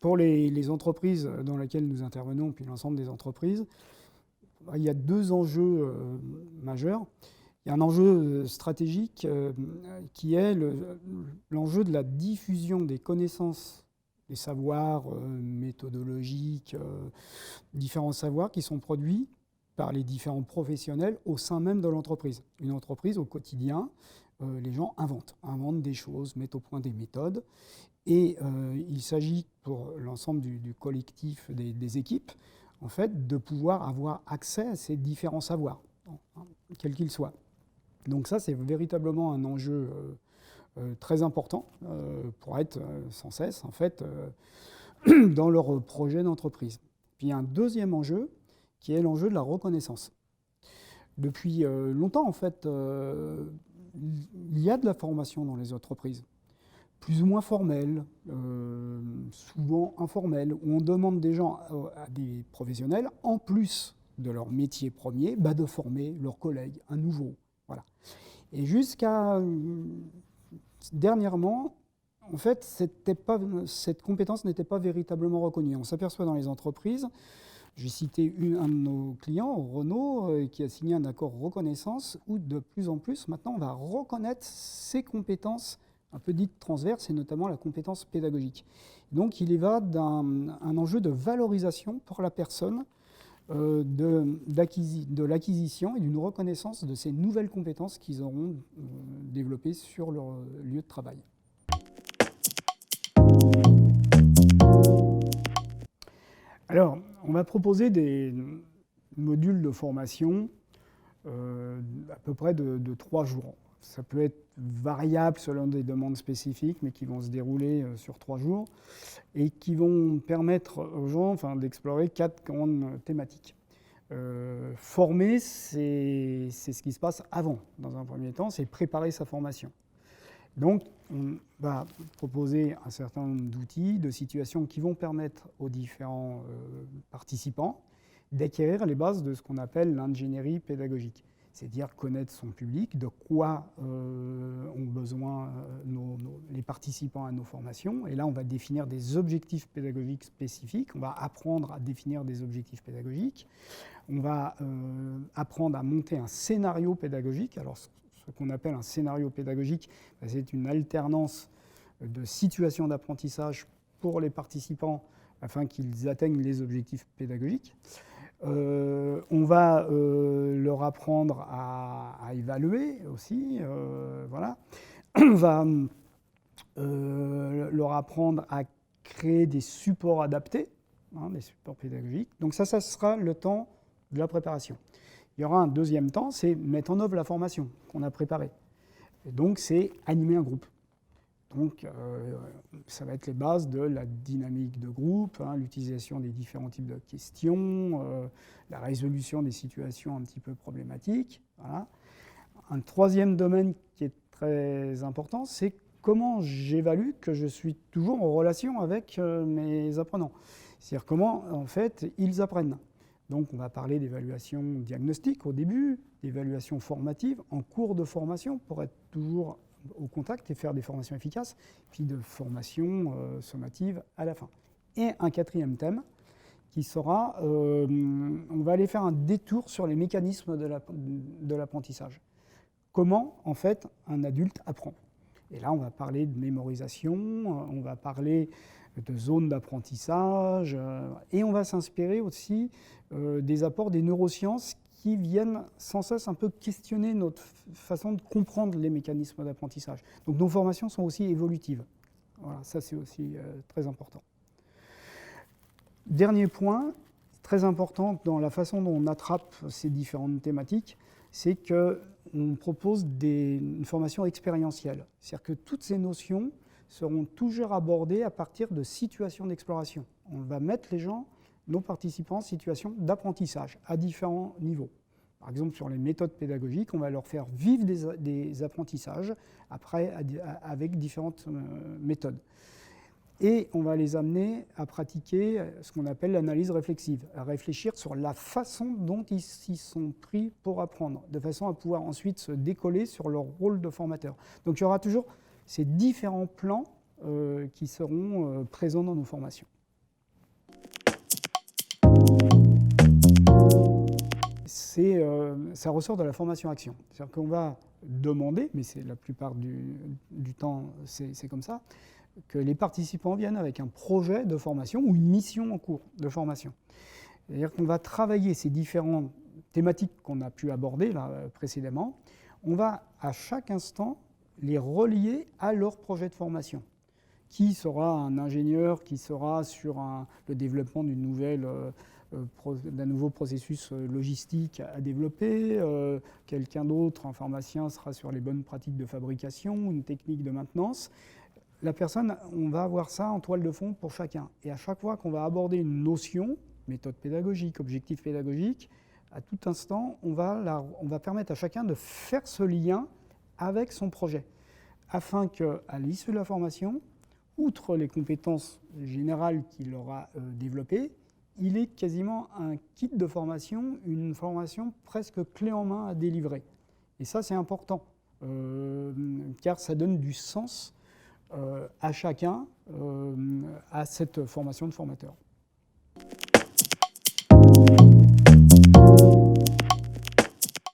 pour les entreprises dans lesquelles nous intervenons, puis l'ensemble des entreprises, il y a deux enjeux majeurs. Il y a un enjeu stratégique qui est l'enjeu de la diffusion des connaissances, des savoirs méthodologiques, différents savoirs qui sont produits par les différents professionnels au sein même de l'entreprise. Une entreprise, au quotidien, les gens inventent des choses, mettent au point des méthodes. Et il s'agit pour l'ensemble du collectif des équipes, en fait, de pouvoir avoir accès à ces différents savoirs, quels qu'ils soient. Donc ça, c'est véritablement un enjeu très important pour être sans cesse, en fait, dans leur projet d'entreprise. Puis il y a un deuxième enjeu, qui est l'enjeu de la reconnaissance. Depuis longtemps, en fait, il y a de la formation dans les entreprises, plus ou moins formelle, souvent informelle, où on demande des gens, à des professionnels, en plus de leur métier premier, de former leurs collègues, un nouveau. Voilà. Et jusqu'à dernièrement, en fait, cette compétence n'était pas véritablement reconnue. On s'aperçoit dans les entreprises, je vais citer un de nos clients, Renault, qui a signé un accord reconnaissance où de plus en plus, maintenant, on va reconnaître ces compétences un peu dites transverses, et notamment la compétence pédagogique. Donc, il y va d'un enjeu de valorisation pour la personne, de l'acquisition et d'une reconnaissance de ces nouvelles compétences qu'ils auront développées sur leur lieu de travail. Alors, on va proposer des modules de formation à peu près de 3 jours. Ça peut être variable selon des demandes spécifiques, mais qui vont se dérouler sur 3 jours et qui vont permettre aux gens d'explorer 4 grandes thématiques. Former, c'est ce qui se passe avant, dans un premier temps, c'est préparer sa formation. Donc, on va proposer un certain nombre d'outils, de situations qui vont permettre aux différents participants d'acquérir les bases de ce qu'on appelle l'ingénierie pédagogique. C'est-à-dire connaître son public, de quoi ont besoin les participants à nos formations. Et là, on va définir des objectifs pédagogiques spécifiques. On va apprendre à définir des objectifs pédagogiques. On va apprendre à monter un scénario pédagogique. Alors, ce qu'on appelle un scénario pédagogique, c'est une alternance de situations d'apprentissage pour les participants afin qu'ils atteignent les objectifs pédagogiques. On va leur apprendre à évaluer aussi, voilà. On va leur apprendre à créer des supports adaptés, des supports pédagogiques. Donc ça sera le temps de la préparation. Il y aura un deuxième temps, c'est mettre en œuvre la formation qu'on a préparée. Et donc c'est animer un groupe. Donc, ça va être les bases de la dynamique de groupe, l'utilisation des différents types de questions, la résolution des situations un petit peu problématiques. Voilà. Un troisième domaine qui est très important, c'est comment j'évalue que je suis toujours en relation avec mes apprenants. C'est-à-dire comment, en fait, ils apprennent. Donc, on va parler d'évaluation diagnostique au début, d'évaluation formative, en cours de formation, pour être toujours au contact et faire des formations efficaces, puis de formation sommative à la fin. Et un quatrième thème qui sera, on va aller faire un détour sur les mécanismes de l'apprentissage. Comment, en fait, un adulte apprend. Et là, on va parler de mémorisation, on va parler de zones d'apprentissage, et on va s'inspirer aussi des apports des neurosciences qui viennent sans cesse un peu questionner notre façon de comprendre les mécanismes d'apprentissage. Donc nos formations sont aussi évolutives. Voilà, ça c'est aussi très important. Dernier point, très important dans la façon dont on attrape ces différentes thématiques, c'est qu'on propose une formation expérientielle. C'est-à-dire que toutes ces notions seront toujours abordées à partir de situations d'exploration. On va mettre les gens, nos participants, en situation d'apprentissage à différents niveaux. Par exemple, sur les méthodes pédagogiques, on va leur faire vivre des apprentissages après, avec différentes méthodes. Et on va les amener à pratiquer ce qu'on appelle l'analyse réflexive, à réfléchir sur la façon dont ils s'y sont pris pour apprendre, de façon à pouvoir ensuite se décoller sur leur rôle de formateur. Donc il y aura toujours ces différents plans qui seront présents dans nos formations. ça ressort de la formation action. C'est-à-dire qu'on va demander, mais c'est la plupart du temps c'est comme ça, que les participants viennent avec un projet de formation ou une mission en cours de formation. C'est-à-dire qu'on va travailler ces différentes thématiques qu'on a pu aborder là, précédemment. On va à chaque instant les relier à leur projet de formation. Qui sera un ingénieur qui sera sur le développement d'un nouveau processus logistique à développer, quelqu'un d'autre, un pharmacien, sera sur les bonnes pratiques de fabrication, une technique de maintenance. La personne, on va avoir ça en toile de fond pour chacun. Et à chaque fois qu'on va aborder une notion, méthode pédagogique, objectif pédagogique, à tout instant, on va permettre à chacun de faire ce lien avec son projet, afin qu'à l'issue de la formation, outre les compétences générales qu'il aura développées, il ait quasiment un kit de formation, une formation presque clé en main à délivrer. Et ça, c'est important, car ça donne du sens à chacun, à cette formation de formateur.